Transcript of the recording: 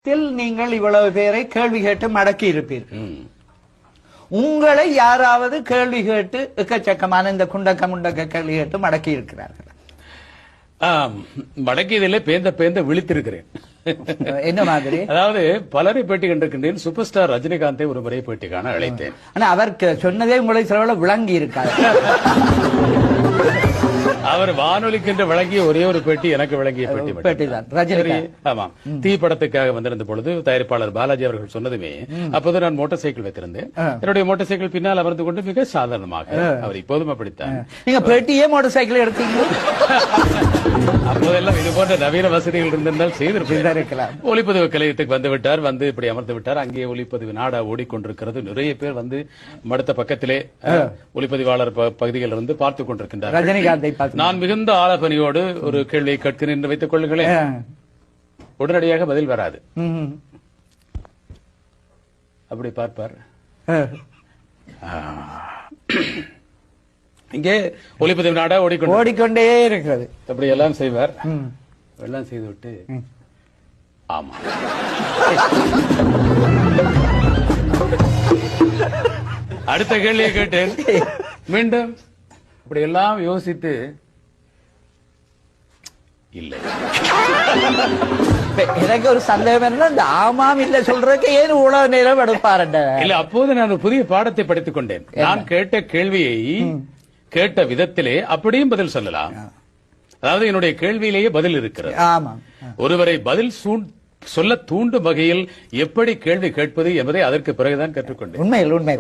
நீங்கள் இவ்வளவு பேரை கேள்வி கேட்டு மடக்கி இருப்பீர்கள். உங்களை யாராவது கேள்வி கேட்டு எக்கச்சக்கமான இந்த குண்டக்க முண்டக்க கேள்வி கேட்டு மடக்கி இருக்கிறார்கள்? மடக்கியதிலே பேந்த விழித்திருக்கிறேன். என்ன மாதிரி? அதாவது பலரை பேட்டி கண்டிருக்கின்றேன். சூப்பர் ஸ்டார் ரஜினிகாந்தை ஒரு முறை பேட்டி காண அழைத்தேன். ஆனா அவர் சொன்னதே உங்களை சில விளங்கி இருக்காரு. அவர் வானொலிக்கென்று வழங்கிய ஒரே ஒரு பேட்டி எனக்கு வழங்கிய பேட்டி தான் ரஜினிகாந்த். ஆமாம், தீ படத்துக்காக வந்திருந்த பொழுது தயாரிப்பாளர் பாலாஜி அவர்கள் சொன்னதுமே அப்போது நான் மோட்டார் சைக்கிள் வைத்திருந்தேன். என்னுடைய மோட்டார் சைக்கிள் பின்னால் அமர்ந்து கொண்டு மிக சாதாரணமாக, அவர் இப்போதும் அப்படித்தான். நீங்க பேட்டியே மோட்டார் சைக்கிள் எடுத்தீங்க? அப்போதெல்லாம் இது போன்ற நவீன வசதிகள் இருந்திருந்தால் செய்திருக்கலாம். ஒளிப்பதிவு கலையத்துக்கு வந்து விட்டார், வந்து இப்படி அமர்ந்து விட்டார். அங்கே ஒளிப்பதிவு நாடா ஓடிக்கொண்டிருக்கிறது. நிறைய பேர் வந்து மடுத்த பக்கத்திலே ஒளிப்பதிவாளர் பகுதியில் இருந்து பார்த்துக் கொண்டிருக்கின்றார். ரஜினிகாந்தை நான் மிகுந்த ஆலோசனையோடு ஒரு கேள்வியை கேட்கிறேன் என்று வைத்துக் கொள்ளுங்களேன். உடனடியாக பதில் வராது. அப்படி பார்ப்பார். இங்கே ஒளிப்பதிவு நாடா ஓடிக்கொண்டே இருக்கிறது. அப்படி எல்லாம் செய்வார். எல்லாம் செய்துவிட்டு ஆமா அடுத்த கேள்வியை கேட்டேன். மீண்டும் இப்படி எல்லாம் யோசித்து இல்லை. எனக்கு ஒரு சந்தேகம் என்ன, இந்த ஆமாம் இல்ல சொல்றதுக்கு ஏன் உழவு நேரம் எடுப்பாரு? இல்ல, அப்போது நான் ஒரு புதிய பாடத்தை படித்துக் கொண்டேன். நான் கேட்ட கேள்வியை கேட்ட விதத்திலே அப்படியும் பதில் சொல்லலாம். அதாவது என்னுடைய கேள்வியிலேயே பதில் இருக்கிறது. ஒருவரை பதில் சொல்ல தூண்டும் வகையில் எப்படி கேள்வி கேட்பது என்பதை அதற்கு பிறகுதான் கற்றுக்கொண்டேன். உண்மையில் உண்மை.